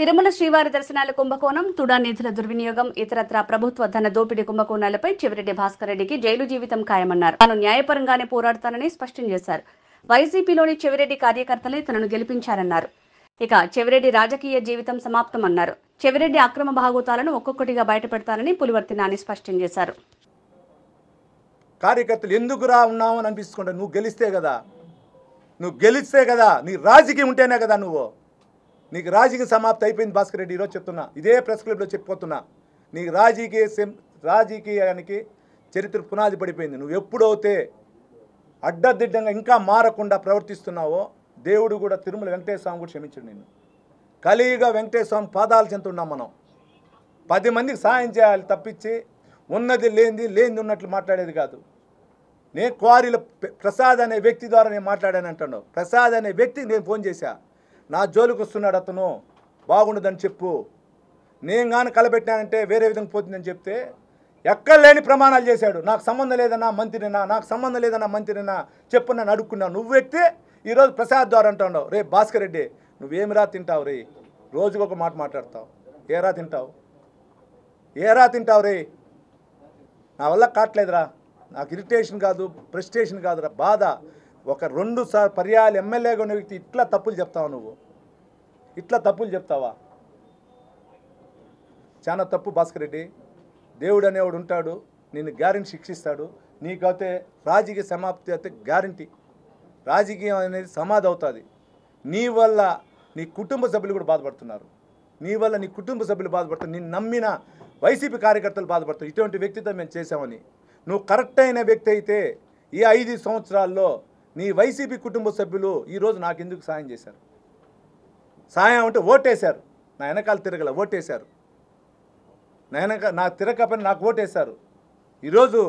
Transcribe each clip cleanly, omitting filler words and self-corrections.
తిరుమల శ్రీవారి దర్శనాల కుంభకోణం, తుడా నిధుల దుర్వినియోగం, ఇతరత్రా ప్రభుత్వ ధన దోపిడీ కుంభకోణాలపై చెవిరెడ్డి భాస్కర్ రెడ్డికి జైలు జీవితం ఖాయమన్నారు. తాను న్యాయపరంగానే పోరాడతానని స్పష్టం చేశారు. వైసీపీలోని చెవిరెడ్డి కార్యకర్తలే తనను గెలిపించారన్నారు. ఇక చెవిరెడ్డి రాజకీయ జీవితం సమాప్తమన్నారు. చెవిరెడ్డి అక్రమ భాగోతాలను ఒక్కొక్కటిగా బయటపెడతానని పులివర్తి నాని స్పష్టం చేశారు. కార్యకర్తలు ఎందుకురా ఉన్నావు అని అనిపిస్తుంటా. నువ్వు గెలిస్తే కదా నీ రాజకీయం ఉంటేనే కదా నీకు రాజకీయ సమాప్తి అయిపోయింది. భాస్కర్ రెడ్డి ఈరోజు చెప్తున్నా, ఇదే ప్రెస్ క్లబ్లో చెప్పిపోతున్నా, నీకు రాజకీయానికి చరిత్ర పునాది పడిపోయింది. నువ్వు ఎప్పుడైతే అడ్డదిడ్డంగా ఇంకా మారకుండా ప్రవర్తిస్తున్నావో దేవుడు కూడా తిరుమల వెంకటేశ్వర స్వామి కూడా క్షమించడు నిన్ను. కలియుగ వెంకటేశ్వర స్వామి పాదాలు చెంత ఉన్నాం మనం. 10 మందికి సాయం చేయాలి తప్పించి ఉన్నది లేనిది ఉన్నట్లు మాట్లాడేది కాదు. నేను క్వారీలో ప్రసాద్ అనే వ్యక్తి ద్వారా నేను మాట్లాడాను అంటున్నావు. ప్రసాద్ అనే వ్యక్తికి నేను ఫోన్ చేశా, నా జోలికి వస్తున్నాడు అతను, బాగుండదని చెప్పు, నేను కానీ కలబెట్టినానంటే వేరే విధంగా పోతుందని చెప్తే ఎక్కడ లేని ప్రమాణాలు చేశాడు. నాకు సంబంధం లేదన్నా మంత్రినా చెప్పు నన్ను అడుక్కున్నావు. నువ్వు వ్యక్తి ఈరోజు ప్రసాద్ ద్వారా అంటున్నావు. రే భాస్కర్ రెడ్డి, నువ్వేమిరా తింటావు రే? రోజుకు ఒక మాట మాట్లాడతావు. ఏరా తింటావు రే? నా వల్ల కావట్లేదురా, నాకు ఇరిటేషన్ కాదు, ఫ్రస్ట్రేషన్ కాదురా, బాధ. ఒక 2 పర్యాలు ఎమ్మెల్యేగా ఉన్న వ్యక్తి ఇట్లా తప్పులు చెప్తావు. నువ్వు ఇట్లా తప్పులు చెప్తావా? చాలా తప్పు భాస్కర్ రెడ్డి. దేవుడు అనేవాడు ఉంటాడు, నిన్ను గ్యారెంటీ శిక్షిస్తాడు. నీకైతే రాజకీయ సమాప్తి అయితే గ్యారంటీ. రాజకీయం అనేది సమాధి అవుతుంది. నీ వల్ల నీ కుటుంబ సభ్యులు కూడా బాధపడుతున్నారు. నిన్ను నమ్మిన వైసీపీ కార్యకర్తలు బాధపడుతున్నారు. ఇటువంటి వ్యక్తితో మేము చేసామని. నువ్వు కరెక్ట్ అయిన వ్యక్తి అయితే ఈ 5 సంవత్సరాల్లో నీ వైసీపీ కుటుంబ సభ్యులు ఈరోజు నాకు ఎందుకు సాయం చేశారు? సాయం అంటే ఓటేశారు. నా వెనకాల తిరగల ఓటేశారు. నాకు తిరగకపోయినా నాకు ఓటేశారు. ఈరోజు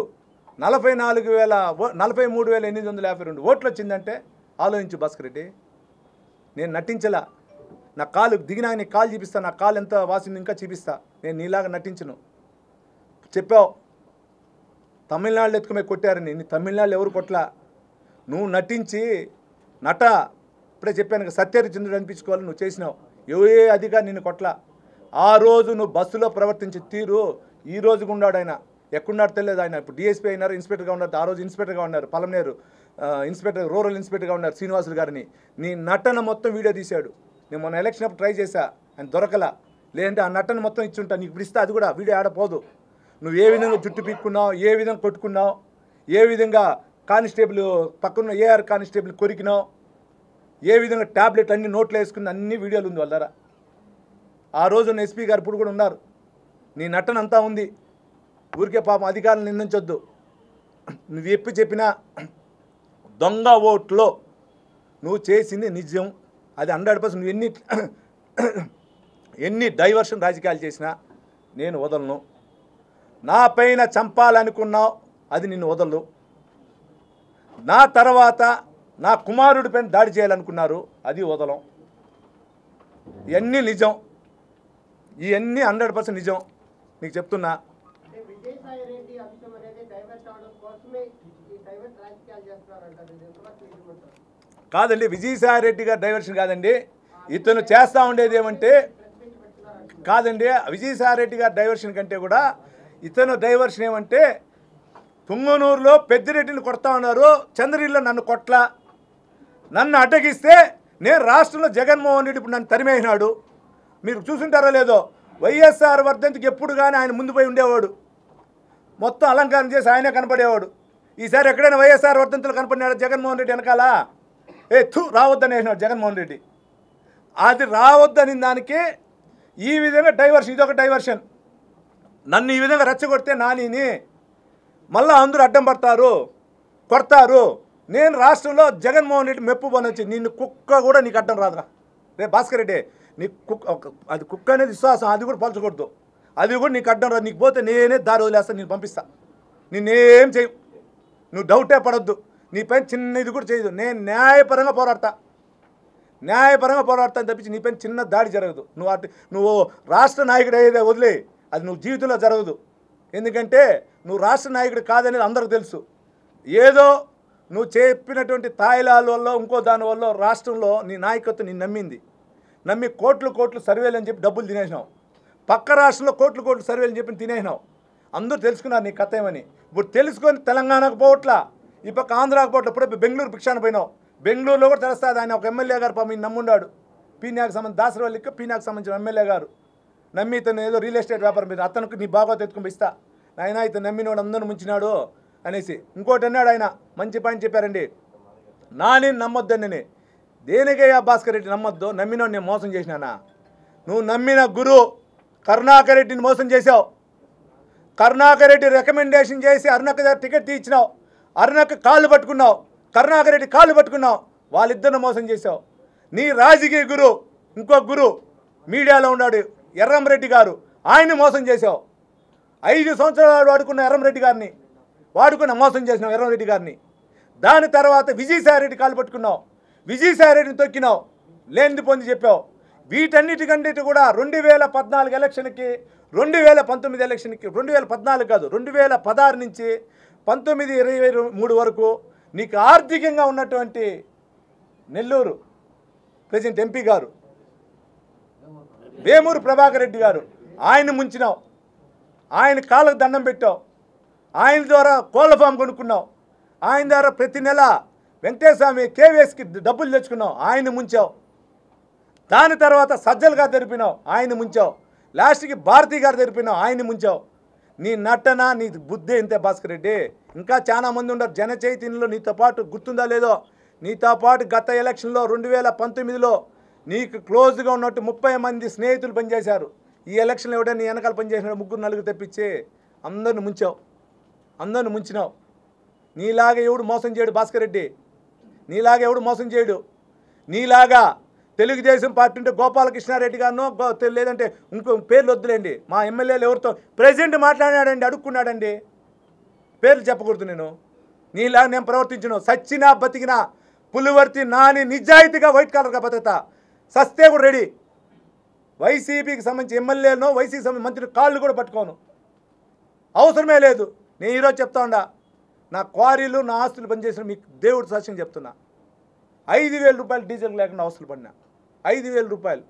43,852 ఓట్లు వచ్చిందంటే ఆలోచించు భాస్కర్ రెడ్డి. నేను నటించలా. నా కాలు దిగినా నీ కాలు చూపిస్తా, నా కాలు ఎంత వాసింది ఇంకా చూపిస్తా. నేను నీలాగా నటించను. చెప్పావు తమిళనాడులో ఎత్తుకుమే కొట్టారని. నీ తమిళనాడులో ఎవరు కొట్టలా. నువ్వు నటించి ఇప్పుడే చెప్పాను, సత్యహరిచంద్రుడు అనిపించుకోవాలి నువ్వు చేసినావు. ఏ అధికారి నిన్ను కొట్లా. ఆ రోజు నువ్వు బస్సులో ప్రవర్తించే తీరు ఈ రోజుగా ఉన్నాడు. ఆయన ఎక్కడున్నాడు తెలియదు. ఆయన ఇప్పుడు డిఎస్పీ అయినారు, ఇన్స్పెక్టర్గా ఉన్నారు. ఆ రోజు ఇన్స్పెక్టర్గా ఉన్నారు, పలమనేరు రూరల్ ఇన్స్పెక్టర్గా ఉన్నారు శ్రీనివాసులు గారిని. నీ నటన మొత్తం వీడియో తీశాడు. నేను మొన్న ఎలక్షన్ అప్పుడు ట్రై చేశా, ఆయన దొరకలా. లేదంటే ఆ నటన మొత్తం ఇచ్చుంటా. నీకు ఇప్పుడు ఇస్తే అది కూడా వీడియో ఆడపోదు. నువ్వు ఏ విధంగా జుట్టు పీక్కున్నావు, ఏ విధంగా కొట్టుకున్నావు, ఏ విధంగా కానిస్టేబుల్ పక్కన ఏఆర్ కానిస్టేబుల్ కొరికినావు, ఏ విధంగా ట్యాబ్లెట్ అన్ని నోట్లో వేసుకున్న అన్ని వీడియోలు ఉంది వాళ్ళ దగ్గర. ఆ రోజు ఎస్పీ గారు ఇప్పుడు కూడా ఉన్నారు. నీ నటన అంతా ఉంది. ఊరికే పాపం అధికారులు నిందించొద్దు. నువ్వు చెప్పినా దొంగ ఓట్లో నువ్వు చేసింది నిజం. అది 100%. నువ్వు ఎన్ని డైవర్షన్ రాజకీయాలు చేసినా నేను వదలను. నా పైన చంపాలనుకున్నావు, అది నిన్ను వదలు. నా తర్వాత నా కుమారుడి పైన దాడి చేయాలనుకున్నారు, అది వదలం. ఇవన్నీ నిజం. ఇవన్నీ 100% నిజం. నీకు చెప్తున్నా. కాదండి, విజయసాయి రెడ్డి గారు డైవర్షన్ కాదండి. ఇతను చేస్తూ ఉండేది ఏమంటే కాదండి, విజయసాయి రెడ్డి గారు డైవర్షన్ కంటే కూడా ఇతను డైవర్షన్ ఏమంటే తుంగనూరులో పెద్దిరెడ్డిని కొడతా ఉన్నారు, చంద్రగిరిలో నన్ను కొట్లా. నన్ను అడ్డగిస్తే నేను రాష్ట్రంలో జగన్మోహన్ రెడ్డి ఇప్పుడు నన్ను తరిమేసినాడు. మీరు చూసుంటారో లేదో, వైఎస్ఆర్ వర్ధంతికి ఎప్పుడు కానీ ఆయన ముందు పోయి ఉండేవాడు. మొత్తం అలంకారం చేసి ఆయనే కనపడేవాడు. ఈసారి ఎక్కడైనా వైఎస్ఆర్ వర్ధంతులు కనపడినాడు జగన్మోహన్ రెడ్డి వెనకాల రావద్దని వేసినాడు జగన్మోహన్ రెడ్డి. అది రావద్దని దానికి ఈ విధంగా డైవర్షన్, ఇదొక డైవర్షన్. నన్ను ఈ విధంగా రెచ్చగొడితే నానిని మళ్ళీ అందరూ అడ్డం పడతారు, కొడతారు. నేను రాష్ట్రంలో జగన్మోహన్ రెడ్డి మెప్పు పొందొచ్చి నిన్ను కుక్క కూడా నీకు అడ్డం రాదురా. రే భాస్కర్ రెడ్డి, నీకు అది కుక్క అనేది విశ్వాసం, అది కూడా పలచకూడదు. అది కూడా నీకు అడ్డం రాదు. నీకు పోతే నేనే దారి వదిలేస్తాను, నేను పంపిస్తా. నిన్నేం చేయు, నువ్వు డౌటే పడొద్దు. నీ పైన చిన్న ఇది కూడా చేయదు. నేను న్యాయపరంగా పోరాడతాను తప్పించి నీ పైన చిన్న దాడి జరగదు. నువ్వు రాష్ట్ర నాయకుడు అయ్యేదే వదిలే, అది నువ్వు జీవితంలో జరగదు. ఎందుకంటే నువ్వు రాష్ట్ర నాయకుడు కాదనేది అందరికీ తెలుసు. ఏదో నువ్వు చెప్పినటువంటి తాయిలాల వల్ల ఇంకో దాని వల్ల రాష్ట్రంలో నీ నాయకత్వం నేను నమ్మింది. నమ్మి కోట్లు సర్వేలు అని చెప్పి డబ్బులు తినేసినావు. పక్క రాష్ట్రంలో కోట్లు సర్వేలు అని చెప్పి తినేసినావు. అందరూ తెలుసుకున్నారు నీ కథ ఏమని. ఇప్పుడు తెలుసుకొని తెలంగాణకు పోవట్లా, ఈ పక్క ఆంధ్రాకు పోవట్లా. ఇప్పుడే బెంగళూరు భిక్షాన పోయినావు. బెంగళూరులో కూడా తెలుస్తుంది. ఆయన ఒక ఎమ్మెల్యే గారు పాపం నమ్ముండాడు, పీనాకు సంబంధించి దాసరవల్లికి పీనాకు సంబంధించిన ఎమ్మెల్యే గారు నమ్మి ఇతను ఏదో రియల్ ఎస్టేట్ వ్యాపారం మీద అతనికి నీ బాగా ఎత్తుకుని ఇస్తా ఆయన ఇతను నమ్మినోడు అందరూ ముంచినాడు అనేసి. ఇంకోటి అన్నాడు ఆయన, మంచి పాయింట్ చెప్పారండి. నాని నమ్మొద్దని. దేనికయ్యా భాస్కర్ రెడ్డి నమ్మొద్దు? నమ్మినోడు నేను మోసం చేసినానా? నువ్వు నమ్మిన గురు కరుణాకర్ రెడ్డిని మోసం చేశావు. కరుణాకర్ రెడ్డి రికమెండేషన్ చేసి అరుణక్క దగ్గర టికెట్ తీయించినావు. అరుణక్క కాళ్ళు పట్టుకున్నావు, కరుణాకర్ రెడ్డి కాళ్ళు పట్టుకున్నావు. వాళ్ళిద్దరిని మోసం చేశావు. నీ రాజకీయ గురు ఇంకో గురు మీడియాలో ఉన్నాడు ఎర్రంరెడ్డి గారు, ఆయన్ని మోసం చేశావు. 5 సంవత్సరాలు వాడుకున్న ఎర్రంరెడ్డి గారిని మోసం చేసినావు ఎర్రంరెడ్డి గారిని. దాని తర్వాత విజయసాయిరెడ్డి కాళ్ళు పట్టుకున్నావు, విజయసాయిరెడ్డిని తొక్కినావు, లేనిది పొంది చెప్పావు. వీటన్నిటికంటే కూడా 2014 ఎలక్షన్కి 2019 ఎలక్షన్కి 2014 కాదు 2016 నుంచి 19-23 వరకు నీకు ఆర్థికంగా ఉన్నటువంటి నెల్లూరు ప్రెసిడెంట్ ఎంపీ గారు వేమూరు ప్రభాకర్ రెడ్డి గారు, ఆయన ముంచినావు. ఆయన కాళ్ళకు దండం పెట్టావు. ఆయన ద్వారా కోళ్ళ ఫామ్ కొనుక్కున్నావు. ఆయన ద్వారా ప్రతి నెల వెంకటేశ్వమి కేవీఎస్కి డబ్బులు తెచ్చుకున్నావు, ఆయన ముంచావు. దాని తర్వాత సజ్జల్ గారు తెరిపినావు, ఆయన ముంచావు. లాస్ట్కి భారతి గారు తెరిపినావు, ఆయన ముంచావు. నీ నటన నీ బుద్ధి ఇంతే భాస్కర్ రెడ్డి. ఇంకా చాలా మంది ఉన్నారు జన చైతన్యంలో నీతో పాటు. గుర్తుందా లేదో, నీతో పాటు గత ఎలక్షన్లో 2019లో నీకు క్లోజ్గా ఉన్నట్టు 30 మంది స్నేహితులు పనిచేశారు. ఈ ఎలక్షన్లో ఎవడైనా నీ వెనకాల పనిచేసిన 3-4 తెప్పించి అందరిని ముంచావు, అందరిని ముంచినావు. నీలాగా ఎవడు మోసం చేయడు భాస్కర్ రెడ్డి, నీలాగా ఎవడు మోసం చేయడు. నీలాగా తెలుగుదేశం పార్టీ ఉంటే గోపాలకృష్ణారెడ్డి గారినో లేదంటే ఇంకో పేర్లు వద్దులేండి, మా ఎమ్మెల్యేలు ఎవరితో ప్రెసిడెంట్ మాట్లాడాడండి, అడుక్కున్నాడండి, పేర్లు చెప్పకూడదు. నీలాగా నేను ప్రవర్తించను. సచ్చినా బతికినా పులివర్తి నాని నిజాయితీగా వైట్ కలర్గా బతుకుతా, సస్తే కూడా రెడీ. వైసీపీకి సంబంధించి ఎమ్మెల్యేలను వైసీపీ సంబంధించి మంత్రి కాళ్ళు కూడా పట్టుకోను, అవసరమే లేదు. నేను ఈరోజు చెప్తా ఉండా, నా క్వారీలు నా ఆస్తులు పనిచేసిన మీకు దేవుడు సాక్ష్యం చెప్తున్నా. 5,000 రూపాయలు డీజిల్ లేకుండా ఆస్తులు పడినా, 5,000 రూపాయలు.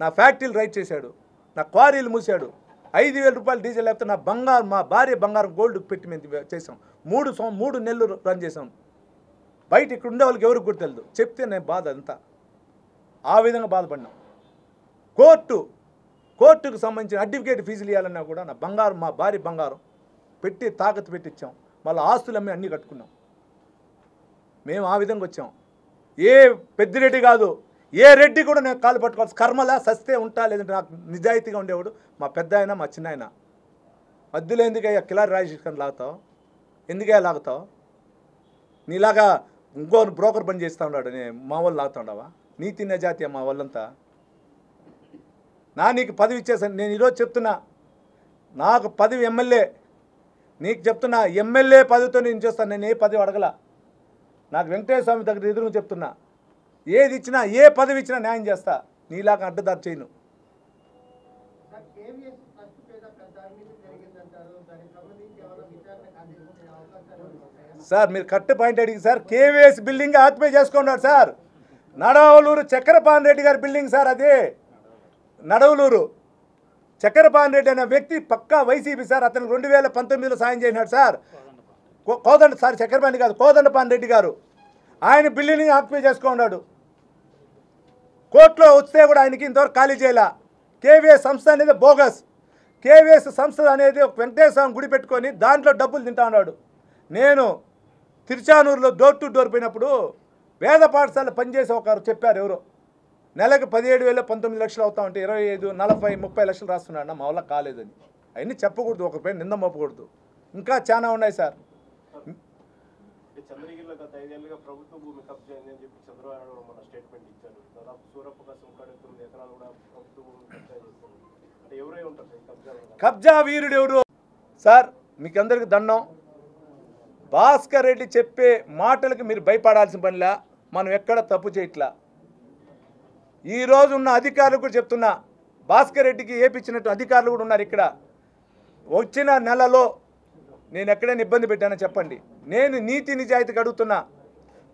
నా ఫ్యాక్టరీలు రైట్ చేశాడు, నా క్వారీలు మూసాడు. 5,000 రూపాయలు డీజిల్ లేకపోతే నా బంగారం, మా భార్య బంగారం గోల్డ్ పెట్టి మేము చేసాం. 3 నెలలు రన్ చేసాం. బయట ఇక్కడ ఉండే వాళ్ళకి ఎవరికి కూడా తెలియదు. చెప్తే నేను బాధ అంతా ఆ విధంగా బాధపడినాం. కోర్టుకు సంబంధించిన అడ్వకేట్ ఫీజులు ఇవ్వాలన్నా కూడా నా బంగారం, మా భార్య బంగారం పెట్టి తాకత్తు పెట్టించాం. మళ్ళీ ఆస్తులు అమ్మి అన్నీ కట్టుకున్నాం. మేము ఆ విధంగా వచ్చాం. ఏ పెద్దిరెడ్డి కాదు, ఏ రెడ్డి కూడా నేను కాలు పట్టుకోవాల్సి కర్మలా సస్తే ఉంటా, లేదంటే నాకు నిజాయితీగా ఉండేవాడు మా పెద్ద ఆయన మా చిన్న ఆయన. మధ్యలో ఎందుకయ్యా కిలారి రాజేష్ లాగుతావు? ఎందుకయ్యా లాగుతావు? నీలాగా ఇంకో బ్రోకర్ పని చేస్తూ ఉన్నాడు, మా వాళ్ళు లాగుతూ ఉండవా? నీతి నిజాతీయ మా వాళ్ళంతా. నీకు పదవి ఇచ్చేసాను. నేను ఈరోజు చెప్తున్నా, నాకు పదవి ఎమ్మెల్యే, నీకు చెప్తున్నా ఎమ్మెల్యే పదవితో నేను చేస్తాను. నేను ఏ పదవి అడగల. నాకు వెంకటేశ్వర స్వామి దగ్గర ఎదురు చెప్తున్నా, ఏది ఇచ్చినా ఏ పదవి ఇచ్చినా న్యాయం చేస్తా. నీలాగా అడ్డదారు చేయను. సార్ మీరు కరెక్ట్ పాయింట్ అడిగి సార్. కేవీఎస్ బిల్డింగ్ ఆక్యుపై చేసుకున్నాడు సార్. నడవలూరు చక్రపాణి రెడ్డి గారి బిల్డింగ్ సార్ అది. నడవలూరు చక్రపాణి రెడ్డి అనే వ్యక్తి పక్కా వైసీపీ సార్. అతను 2019లో సాయం చేసినాడు సార్. చక్రపాణి కాదు, కోదండపాణి రెడ్డి గారు. ఆయన బిల్డింగ్ ఆక్యుపై చేసుకున్నాడు. కోర్టులో వస్తే కూడా ఆయనకి ఇంతవరకు ఖాళీ చేయాల. కేవీఎస్ సంస్థ అనేది బోగస్. కేవీఎస్ సంస్థ అనేది ఒక వెంకటేశ్వర స్వామి గుడి పెట్టుకొని దాంట్లో డబ్బులు తింటా ఉన్నాడు. నేను తిరుచానూరులో డోర్ టు డోర్ పోయినప్పుడు వేద పాఠశాల పనిచేసే ఒకరు చెప్పారు, ఎవరో నెలకు 17,000 19 లక్షలు అవుతా ఉంటే 25, 40, 30 లక్షలు రాస్తున్నాడు. మా వల్ల కాలేదని. అవన్నీ చెప్పకూడదు, ఒక పైన నింద మోపకూడదు. ఇంకా చాలా ఉన్నాయి సార్. చంద్రగిరిలో గత 5 ఏళ్ళుగా ప్రభుత్వ భూమి కబ్జా అయిందని చెప్పి చంద్రబాబు మన స్టేట్మెంట్ ఇచ్చారు. దాదాపు సూరప్పకాశం 9 ఎకరాలు కూడా ప్రభుత్వ భూమి కబ్జా చేస్తారు. అంటే ఎవరై ఉంటారు కబ్జా వీరుడు ఎవరు సార్? మీకు అందరికి దండం. భాస్కర్ రెడ్డి చెప్పే మాటలకు మీరు భయపడాల్సిన పనిలా. మనం ఎక్కడ తప్పు చేయట్లా. ఈరోజు ఉన్న అధికారులు కూడా చెప్తున్నా, భాస్కర్ రెడ్డికి ఏపిచ్చినట్టు అధికారులు కూడా ఉన్నారు ఇక్కడ. వచ్చిన నెలలో నేను ఎక్కడైనా ఇబ్బంది పెట్టానో చెప్పండి. నేను నీతి నిజాయితీకి అడుగుతున్నా.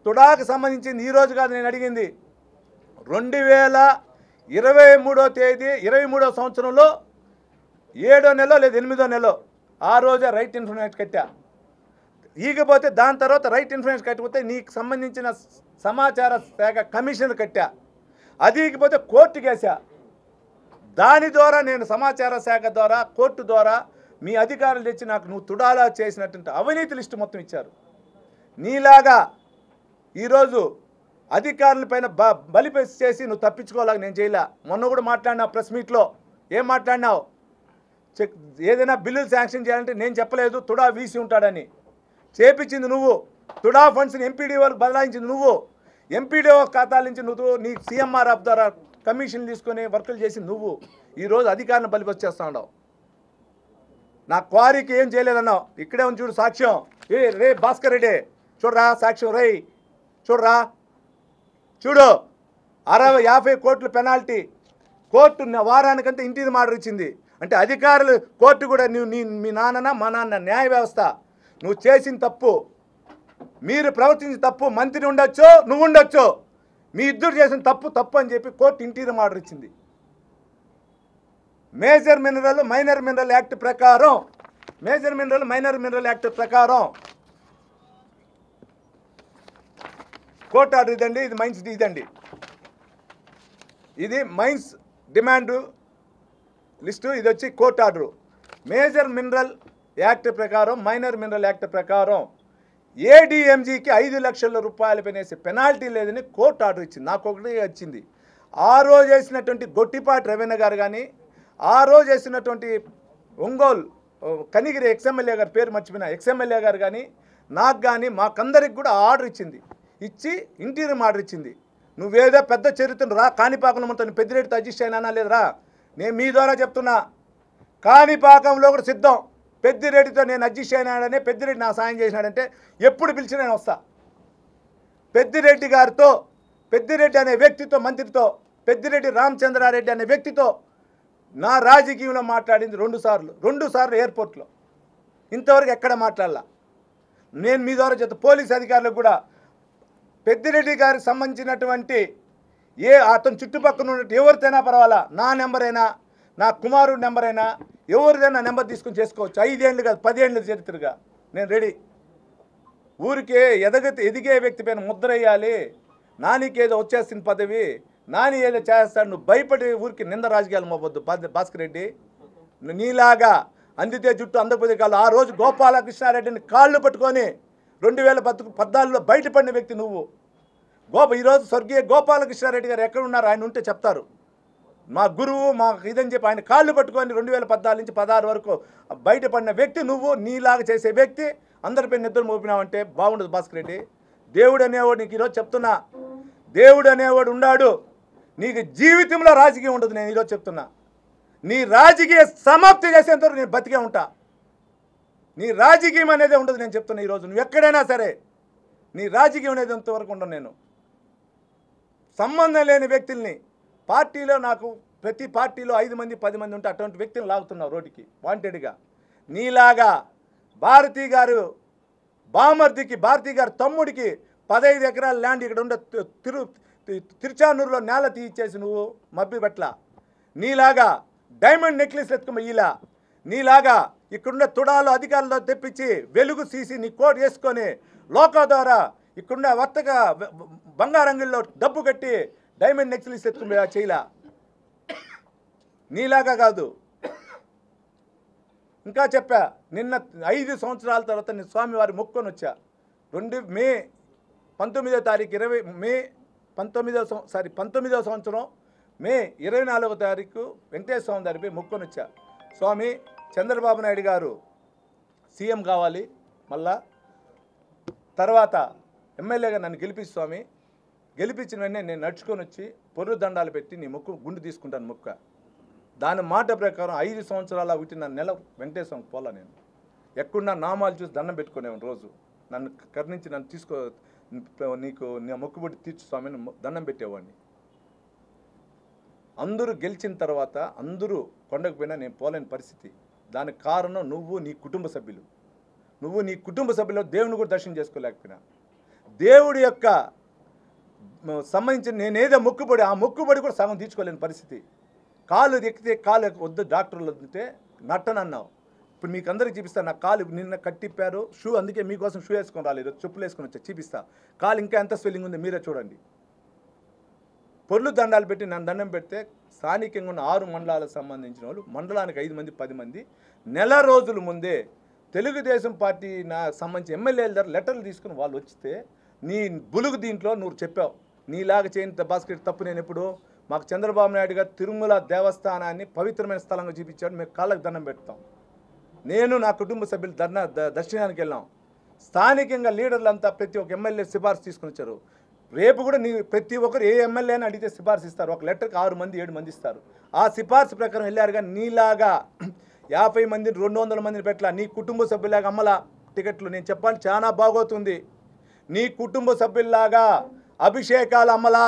తుడాకు సంబంధించింది ఈరోజు కాదు నేను అడిగింది. 2023వ తేదీ 23వ సంవత్సరంలో 7వ నెల లేదా 8వ నెల ఆ రోజే రైట్ ఇన్ఫర్మేషన్ కట్టా. ఈకపోతే దాని తర్వాత రైట్ ఇన్ఫర్మేషన్ కట్టకపోతే నీకు సంబంధించిన సమాచార శాఖ కమిషన్ కట్టా. అది ఈకపోతే కోర్టు కేసా. దాని ద్వారా నేను సమాచార శాఖ ద్వారా కోర్టు ద్వారా మీ అధికారులు తెచ్చి నాకు నువ్వు తుడాలా చేసినటువంటి అవినీతి లిస్టు మొత్తం ఇచ్చారు. నీలాగా ఈరోజు అధికారులపైన బలిపేసి చేసి నువ్వు తప్పించుకోలేక నేను చేయలే. మొన్న కూడా మాట్లాడినా ప్రెస్ మీట్లో. ఏం మాట్లాడినావు? ఏదైనా బిల్లులు శాంక్షన్ చేయాలంటే నేను చెప్పలేదు, తుడా వీసీ ఉంటాడని. చేపించింది నువ్వు. తుడా ఫండ్స్ని ఎంపీడీఓలకు బదలాయించింది నువ్వు. ఎంపీడీఓ ఖాతాల నుంచి నువ్వు నీ సీఎంఆర్ఎఫ్ ద్వారా కమిషన్ తీసుకొని వర్కులు చేసి నువ్వు ఈరోజు అధికారులను బలిపేసి చేస్తా ఉన్నావు. నా క్వారీకి ఏం చేయలేదన్నావు. ఇక్కడే ఉంది చూడు సాక్ష్యం. రే భాస్కర్ రెడ్డి చూడరా సాక్ష్యం. రై చూడరా, చూడు 50 కోట్ల పెనాల్టీ. కోర్టు వారానికంతా ఇంటిని ఆర్డర్ ఇచ్చింది. అంటే అధికారులు కోర్టు కూడా మీ నాన్న మా నాన్న న్యాయ వ్యవస్థ నువ్వు చేసిన తప్పు, మీరు ప్రవర్తించిన తప్పు, మంత్రి ఉండొచ్చు నువ్వు ఉండొచ్చు, మీ ఇద్దరు చేసిన తప్పు అని చెప్పి కోర్టు ఇంటీరియం ఆర్డర్ ఇచ్చింది. Major mineral minor mineral act ప్రకారం కోర్టు ఆర్డర్ ఇదండి. ఇది మైన్స్ ఇదండి. ఇది మైన్స్ డిమాండ్ లిస్టు. ఇది వచ్చి court order. Major mineral act ప్రకారం మైనర్ మినరల్ యాక్ట్ ప్రకారం ఏడీఎంజీకి 5 లక్షల రూపాయలు పెనేసి పెనాల్టీ లేదని కోర్టు ఆర్డర్ ఇచ్చింది. నాకు ఒకటి వచ్చింది. ఆ రోజు వేసినటువంటి గొట్టిపాటి రవీణ గారు కానీ, ఆ రోజు వేసినటువంటి ఒంగోలు కనిగిరి ఎక్స్ఎమ్మెల్యే గారు, పేరు మర్చిపోయిన ఎక్స్ఎమ్మెల్యే గారు కానీ, నాకు కానీ మాకందరికి కూడా ఆర్డర్ ఇచ్చింది. ఇచ్చి ఇంటీరియం ఆర్డర్ ఇచ్చింది. నువ్వేదో పెద్ద చరిత్రను రా, కాణిపాకంలో మొత్తం పెద్దిరెడ్డితో అడ్జస్ట్ అయినా లేదురా. నేను మీ ద్వారా చెప్తున్నా, కాణిపాకంలో కూడా సిద్ధం. పెద్దిరెడ్డితో నేను అడ్జస్ట్ అయినాడనే, పెద్దిరెడ్డి నా సాయం చేసినాడంటే ఎప్పుడు పిలిచి నేను వస్తా. పెద్దిరెడ్డి గారితో, పెద్దిరెడ్డి అనే వ్యక్తితో, మంత్రితో, పెద్దిరెడ్డి రామచంద్రారెడ్డి అనే వ్యక్తితో నా రాజకీయంలో మాట్లాడింది 2 సార్లు ఎయిర్పోర్ట్లో. ఇంతవరకు ఎక్కడ మాట్లాడాల. నేను మీ ద్వారా చెప్తా పోలీస్ అధికారులకు కూడా, పెద్దిరెడ్డి గారికి సంబంధించినటువంటి అతను చుట్టుపక్కల ఉన్నట్టు ఎవరితోనైనా పర్వాలా, నా నెంబర్ అయినా, నా కుమారుడి నెంబర్ అయినా, ఎవరిదైనా నెంబర్ తీసుకుని చేసుకోవచ్చు. 5 ఏళ్ళు కాదు 10 ఏళ్ళ చరిత్రగా నేను రెడీ. ఊరికే ఎదిగే వ్యక్తి పైన ముద్ర వేయాలి. నానికేదో వచ్చేసిన పదవి, నాని ఏదో చేస్తాడు, నువ్వు భయపడి ఊరికి నింద రాజకీయాలు మోపొద్దు భాస్కర్ రెడ్డి. నీలాగా అందితే జుట్టు అందకపోతే కాళ్ళు. ఆ రోజు గోపాలకృష్ణారెడ్డిని కాళ్ళు పట్టుకొని 2014లో బయటపడిన వ్యక్తి నువ్వు. ఈరోజు స్వర్గీయ గోపాలకృష్ణారెడ్డి గారు ఎక్కడ ఉన్నారు? ఆయన ఉంటే చెప్తారు. మా గురువు మా ఇదని చెప్పి ఆయన కాళ్ళు పట్టుకొని 2014 నుంచి 16 వరకు బయటపడిన వ్యక్తి నువ్వు. నీలాగా చేసే వ్యక్తి అందరిపై నిద్ర మోపినావంటే బాగుండదు భాస్కర్ రెడ్డి. దేవుడు అనేవాడు నీకు ఈరోజు చెప్తున్నా, దేవుడు అనేవాడు ఉన్నాడు. నీకు జీవితంలో రాజకీయం ఉండదు. నేను ఈరోజు చెప్తున్నా, నీ రాజకీయ సమాప్తి చేసేంతవరకు నేను బతికే ఉంటా. నీ రాజకీయం అనేది ఉండదు. నేను చెప్తున్నా ఈరోజు నువ్వు ఎక్కడైనా సరే నీ రాజకీయం అనేది అంతవరకు ఉండను. నేను సంబంధం లేని వ్యక్తుల్ని పార్టీలో, నాకు ప్రతి పార్టీలో 5 మంది 10 మంది ఉంటే అటువంటి వ్యక్తులను లాగుతున్నావు రోడ్డుకి వాంటెడ్గా. నీలాగా భారతీ గారు బామర్దికి, భారతీ గారు తమ్ముడికి 15 ఎకరాల ల్యాండ్ ఇక్కడ ఉండే తిరుచానూరులో నేల తీయించేసి నువ్వు మబ్బిపట్ల. నీలాగా డైమండ్ నెక్లెస్ ఎత్తుకుపోయిలా. నీలాగా ఇక్కడున్న తుడాలు అధికారులతో తెప్పించి వెలుగు తీసి నీ కోట్ వేసుకొని లోకా ద్వారా ఇక్కడున్న వర్తక బంగారంగిల్లో డబ్బు కట్టి డైమండ్ నెక్లెస్ ఎత్తుకుపోయా చేయలా. నీలాగా కాదు. ఇంకా చెప్పా, నిన్న 5 సంవత్సరాల తర్వాత నేను స్వామివారి మొక్కుకొని వచ్చా. మే 19వ తారీఖు 19వ సంవత్సరం మే 24వ తారీఖు వెంకటేశ్వర స్వామి గారిపై మొక్కుకొని వచ్చా. స్వామి చంద్రబాబు నాయుడు గారు సీఎం కావాలి, మళ్ళా తర్వాత ఎమ్మెల్యేగా నన్ను గెలిపించు స్వామి. గెలిపించిన వెంటనే నేను నడుచుకొని వచ్చి పొర్రు దండాలు పెట్టి నీ మొక్కు గుండు తీసుకుంటాను మొక్క. దాని మాట ప్రకారం 5 సంవత్సరాల 1 నెల వెంకటేశ్వరం పోలా. నేను ఎక్కడున్నా నామాలు చూసి దండం పెట్టుకునేవాడిని. రోజు నన్ను కరుణించి నన్ను తీసుకో, నీకు నా మొక్కుబడి తీర్చు స్వామిని దండం పెట్టేవాడిని. అందరూ గెలిచిన తర్వాత అందరూ కొండకు పోయినా నేను పోలేని పరిస్థితి. దానికి కారణం నువ్వు, నీ కుటుంబ సభ్యులు. నీ కుటుంబ సభ్యులు దేవుని కూడా దర్శనం చేసుకోలేకపోయినా. దేవుడి యొక్క సంబంధించిన నేనేదో మొక్కుబడి, ఆ మొక్కుబడి కూడా సగం తీర్చుకోలేని పరిస్థితి. కాలు ఎక్కితే కాలు వద్దు డాక్టర్లు వద్దుతే నట్టనన్నావు. ఇప్పుడు మీకు అందరికీ చూపిస్తాను. నా కాలు నిన్న కట్టిప్పారు షూ, అందుకే మీకోసం షూ వేసుకొని రాలేదు, చెప్పులు వేసుకొని వచ్చా చూపిస్తా. కాలు ఇంకా ఎంత స్వెల్లింగ్ ఉంది మీరే చూడండి. పొర్లు దండాలు పెట్టి నన్ను దండం పెడితే స్థానికంగా ఉన్న 6 మండలాలకు సంబంధించిన వాళ్ళు, మండలానికి 5 మంది 10 మంది నెల రోజుల ముందే తెలుగుదేశం పార్టీ నా సంబంధించి ఎమ్మెల్యేల దగ్గర లెటర్లు తీసుకుని వాళ్ళు వచ్చితే నీ బులుగు దీంట్లో నువ్వు చెప్పావు. నీలాగా చేయని భాస్కర్ తప్పు నేను ఎప్పుడు, మాకు చంద్రబాబు నాయుడు గారు తిరుమల దేవస్థానాన్ని పవిత్రమైన స్థలంగా చూపించాడు, మేము కాళ్ళకు దండం పెడతాం. నేను నా కుటుంబ సభ్యులు దర్శనానికి వెళ్ళాం. స్థానికంగా లీడర్లంతా ప్రతి ఒక్క ఎమ్మెల్యే సిఫార్సు తీసుకుని వచ్చారు. రేపు కూడా నీ ప్రతి ఒక్కరు ఏ ఎమ్మెల్యే అని అడిగితే సిఫార్సు ఇస్తారు. ఒక లెటర్కి 6 మంది 7 మంది ఇస్తారు. ఆ సిఫార్సు ప్రకారం వెళ్ళారు. కానీ నీలాగా 50 మందిని 200 మందిని పెట్టలా. నీ కుటుంబ సభ్యులాగా అమ్మలా టికెట్లు. నేను చెప్పాలి చాలా బాగోతుంది. నీ కుటుంబ సభ్యుల్లాగా అభిషేకాలు అమ్మలా.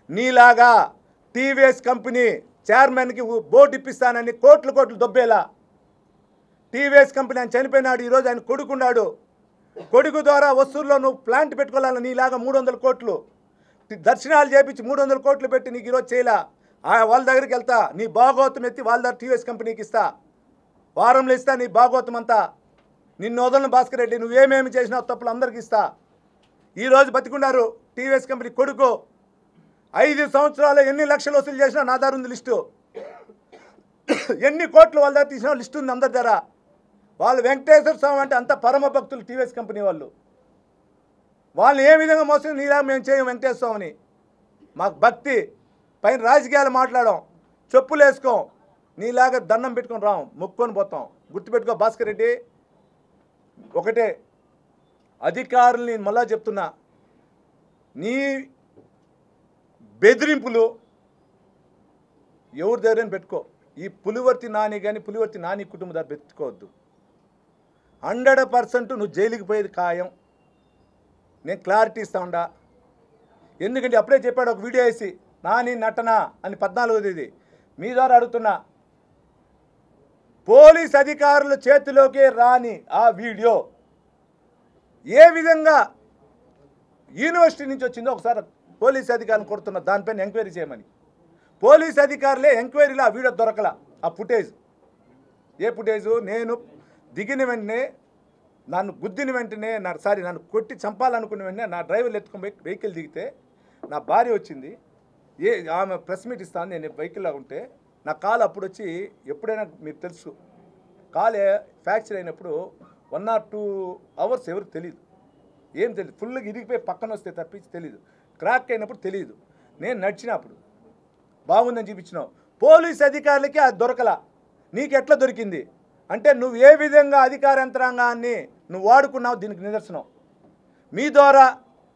నీలాగా టీవీఎస్ కంపెనీ చైర్మన్కి బోర్డు ఇప్పిస్తానని కోట్లు దొబ్బేలా. టీవీఎస్ కంపెనీ ఆయన చనిపోయినాడు, ఈరోజు ఆయన కొడుకున్నాడు. కొడుకు ద్వారా వస్తువుల్లో నువ్వు ప్లాంట్ పెట్టుకోవాలని నీలాగా 300 కోట్లు దర్శనాలు చేపించి 300 కోట్లు పెట్టి నీకు ఈరోజు చేయలా. వాళ్ళ దగ్గరికి వెళ్తా, నీ భాగోతం ఎత్తి వాళ్ళ దగ్గర టీవీఎస్ కంపెనీకి ఇస్తా, వారంలో ఇస్తా నీ భాగోతం అంతా. నిన్ను వదలను భాస్కర్ రెడ్డి, నువ్వేమేమి చేసినావు తప్పులు అందరికీ ఇస్తా. ఈరోజు బతికున్నారు టీవీఎస్ కంపెనీ కొడుకు. 5 సంవత్సరాలు ఎన్ని లక్షలు వసూలు చేసినా నా దగ్గర ఉంది లిస్టు. ఎన్ని కోట్లు వాళ్ళ దగ్గర తీసినా లిస్టు ఉంది అందరి దగ్గర. వాళ్ళు వెంకటేశ్వర స్వామి అంటే అంత పరమ భక్తులు టీవీఎస్ కంపెనీ వాళ్ళు. వాళ్ళు ఏ విధంగా మోసం నీలా మేము చేయం వెంకటేశ్వర స్వామిని. మాకు భక్తి పైన రాజకీయాలు మాట్లాడాం, చెప్పులు వేసుకోం, నీలాగా దండం పెట్టుకొని రాం, మొక్కుకొని పోతాం. గుర్తుపెట్టుకో భాస్కర్ రెడ్డి, ఒకటే అధికారుల్ని మళ్ళా చెప్తున్నా, నీ బెదిరింపులు ఎవరి దగ్గర పెట్టుకో. ఈ పులివర్తి నాని కానీ పులివర్తి నాని కుటుంబం దగ్గర పెట్టుకోవద్దు. 100% నువ్వు జైలుకి పోయేది ఖాయం. నేను క్లారిటీ ఇస్తా ఉండా. ఎందుకంటే అప్పుడే చెప్పాడు ఒక వీడియో వేసి నాని నటన అని 14వ తేదీ. మీ ద్వారా అడుగుతున్నా, పోలీస్ అధికారుల చేతిలోకి రాని ఆ వీడియో ఏ విధంగా యూనివర్సిటీ నుంచి వచ్చిందో ఒకసారి పోలీస్ అధికారులను కొడుతున్నా, దానిపైన ఎంక్వైరీ చేయమని. పోలీస్ అధికారులే ఎంక్వైరీలో ఆ వీడియో దొరకల. ఆ ఫుటేజ్ ఏ ఫుటేజు, నేను దిగిన వెంటనే నన్ను గుద్దిన వెంటనే నన్ను కొట్టి చంపాలనుకున్న వెంటనే నా డ్రైవర్లు ఎత్తుకొని వెహికల్ దిగితే నా భార్య వచ్చింది. ఆమె ప్రెస్ మీట్ ఇస్తాను, నేను వెహికల్లో ఉంటే నా కాలు అప్పుడు వచ్చి, ఎప్పుడైనా మీకు తెలుసు కాలు ఫ్రాక్చర్ అయినప్పుడు 1 or 2 hours ఎవరికి తెలియదు, ఏం తెలియదు. ఫుల్గా ఇరిగిపోయి పక్కన వస్తే తప్పించి తెలియదు. క్రాక్ అయినప్పుడు తెలియదు. నేను నడిచినప్పుడు బాగుందని చూపించినావు. పోలీస్ అధికారులకి అది దొరకలా, నీకు ఎట్లా దొరికింది అంటే నువ్వు ఏ విధంగా అధికార యంత్రాంగాన్ని నువ్వు వాడుకున్నావు దీనికి నిదర్శనం. మీ ద్వారా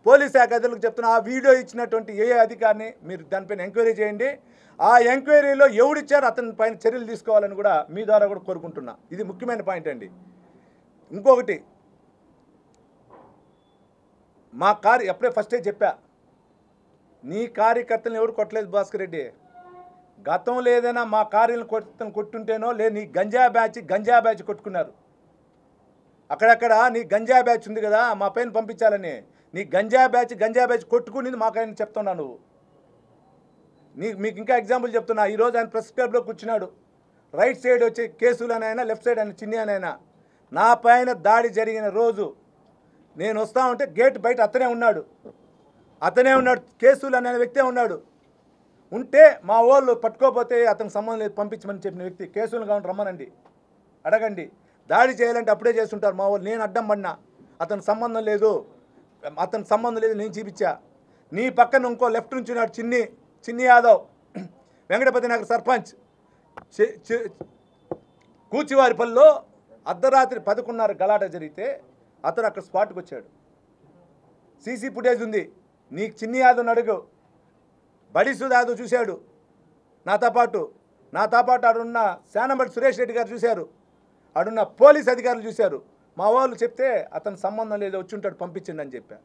పోలీస్ శాఖ అధికారులకు చెప్తున్నా, ఆ వీడియో ఇచ్చినటువంటి ఏ అధికారిని మీరు దానిపైన ఎంక్వైరీ చేయండి. ఆ ఎంక్వైరీలో ఎవడిచ్చారో అతని పైన చర్యలు తీసుకోవాలని కూడా మీ ద్వారా కూడా కోరుకుంటున్నా. ఇది ముఖ్యమైన పాయింట్ అండి. ఇంకొకటి, మా ఎప్పుడే ఫస్టే చెప్పా, నీ కార్యకర్తలను ఎవరు కొట్టలేదు భాస్కర్ రెడ్డి. గతంలో ఏదైనా మా కార్యాలను కొట్టుంటేనో లేదు, నీ గంజా బ్యాచ్ కొట్టుకున్నారు. అక్కడక్కడ నీ గంజా బ్యాచ్ ఉంది కదా, మా పైన పంపించాలని. నీ గంజా బ్యాచ్ కొట్టుకునేది మాకైనా చెప్తున్నా. నువ్వు మీకు ఇంకా ఎగ్జాంపుల్ చెప్తున్నా. ఈరోజు ఆయన ప్రెస్ క్లబ్లో కూర్చున్నాడు. రైట్ సైడ్ వచ్చే కేసులు అనైనా, లెఫ్ట్ సైడ్ అని చిన్ని అనైనా, నా పైన దాడి జరిగిన రోజు నేను వస్తా ఉంటే గేట్ బయట అతనే ఉన్నాడు. కేసులు అనే వ్యక్తే ఉన్నాడు. ఉంటే మా వాళ్ళు పట్టుకోపోతే అతనికి సంబంధం లేదు పంపించమని చెప్పిన వ్యక్తి. కేసులు కావాలి రమ్మనండి, అడగండి. దాడి చేయాలంటే అప్పుడే చేస్తుంటారు మా వాళ్ళు. నేను అడ్డం పడినా, అతనికి సంబంధం లేదు నేను చూపించా. నీ పక్కన ఇంకో లెఫ్ట్ నుంచి ఉన్నాడు చిన్ని యాదవ్, వెంకటపతి నగర్ సర్పంచ్. కూచివారిపల్లిలో అర్ధరాత్రి 11:30 గలాట జరిగితే అతను అక్కడ స్పాట్కి వచ్చాడు. సీసీ ఫుటేజ్ ఉంది. నీకు చిన్ని యాదవ్ని అడుగు. బడిసు యాదవ్ చూశాడు నాతో పాటు ఆడున్న శానంబడి సురేష్ రెడ్డి గారు చూశారు, ఆడున్న పోలీస్ అధికారులు చూశారు. మా వాళ్ళు చెప్తే అతని సంబంధం లేదు, వచ్చి ఉంటాడు పంపించండి అని చెప్పా.